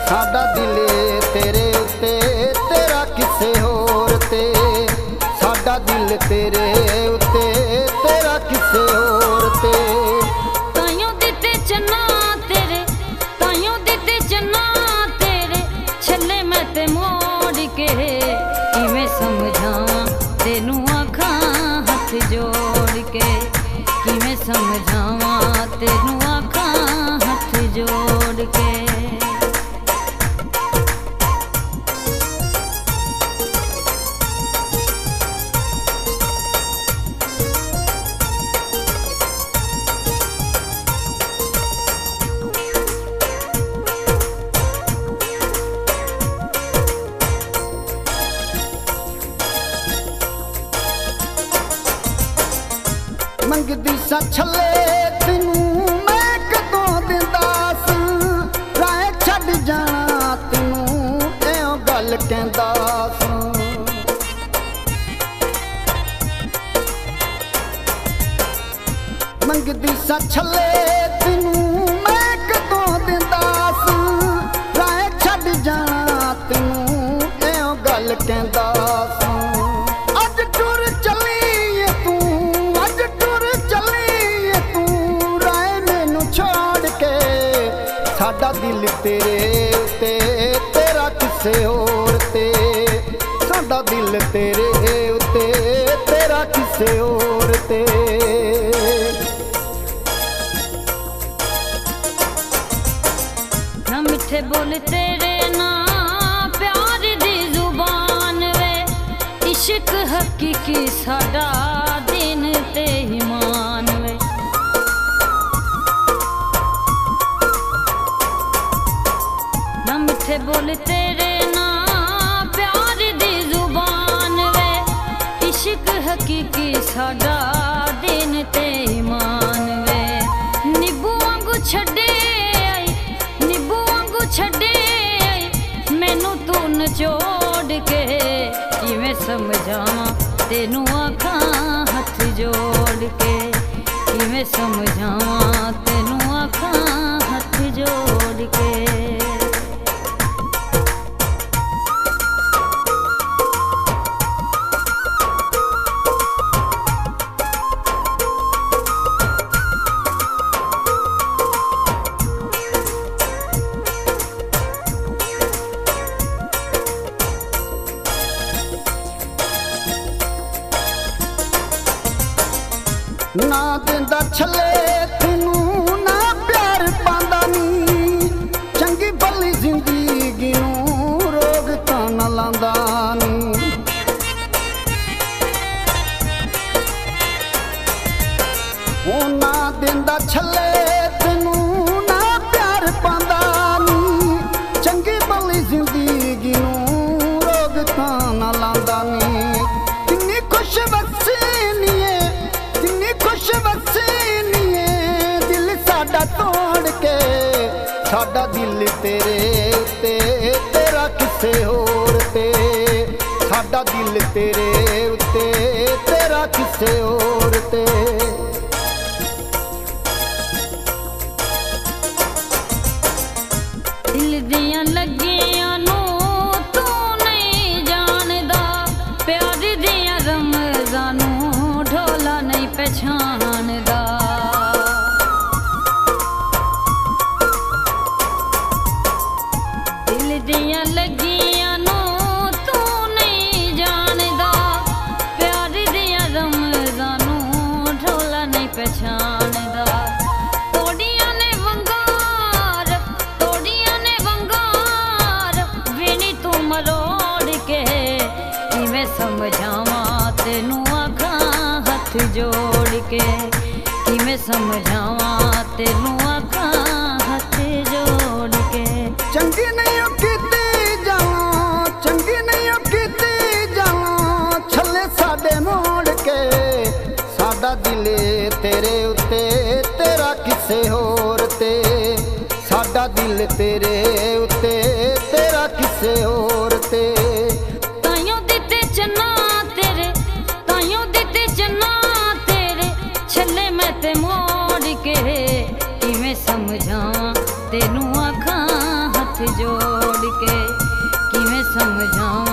साडा दिल तेरे उत्ते तेरा किसे होर ते, साडा दिल तेरे उत्ते तेरा किसे होर ते। ताइयों दिते चन्ना तेरे, ताइयों दिते चन्ना तेरे, छल्ले मैं ते मोड़ के किवें समझावां तेनू आखां हथ जोड़ के, किवें समझावां तेनू आखां हथ जोड़ के। मंगदी सा छले तेनू मैं कदों दिंदा सी, राह छड्ड जाना तेनू एओ गल कहंदा सी। मंगदी सा छले तेनू मैं कदों दिंदा सी, राह छड्ड जाना तेनू एओ गल कहंदा सी। अज टुर चली तू, अज टुर चली तू, राह मैनू छोड़ के, साडा दिल तेरे उत्ते तेरा किसे होर ते, साडा दिल तेरे उत्ते तेरा किसे होर ते। ना मिठे बोल तेरे ना प्यार दी जुबान वे, इश्क हकीकी साडा दिन ते ईमान वे। ना मिठे बोल तेरे ना प्यार दी जुबान वे, इश्क हकीकी साडा दिन ते ईमान वे। निब्बू वांगू छड्डे छड्डे मैनू तू नचोड़ के, किवें समझावां तेनू आखां हथ जोड़ के, किवें समझावां तेनू आखां हथ जोड़ के। ना दिंदा छले तेनू ना प्यार पांदा नी, चंगी भली जिंदगी नू रोग तां ना लांदा नी। ओ ना दिंदा छले तेनू ना प्यार पांदा नी, चंगी भली जिंदगी नू रोग तां ना लांदा नी। किन्नी खुश वसीनीए, किन्नी खुश वसीनीए, दिल साडा तोड़ के, साडा दिल तेरे उत्ते तेरा किसे होर ते, साडा दिल तेरे उत्ते तेरा किसे होर ते। दिल दियां लगियां नू तू नहीं जानदा, प्यार दियां रमज़ां नू ढोला नहीं पहचानदा। दिल दियां लगियां नू तू नहीं जानदा, प्यार दियां रमज़ां नू ढोला नहीं पहचानदा। तोड़ियां ने वंगार, तोड़ियां ने वंगार, वीणी तू मरोड़ के, किवें समझावां तेनू आखां हथ जोड़ के, किवें समझावां तेनू आखां हथ जोड़ के। चंगी नहीं कीती जावां, चंगी नहीं कीती जावां, छले साडे मोड़ के, साडा दिल तेरे उत्ते तेरा किसे होर ते, साडा दिल तेरे उत्ते तेरा किसे होर ते। ताइयों दिते चन्ना तेरे, ताइयों दिते चन्ना तेरे, छल्ले मैं ते मोड़ के, किवें समझावां तेनू आखां हथ ਹੱਥ ਜੋੜ ਕੇ ਕਿਵੇਂ ਸਮਝਾਵਾਂ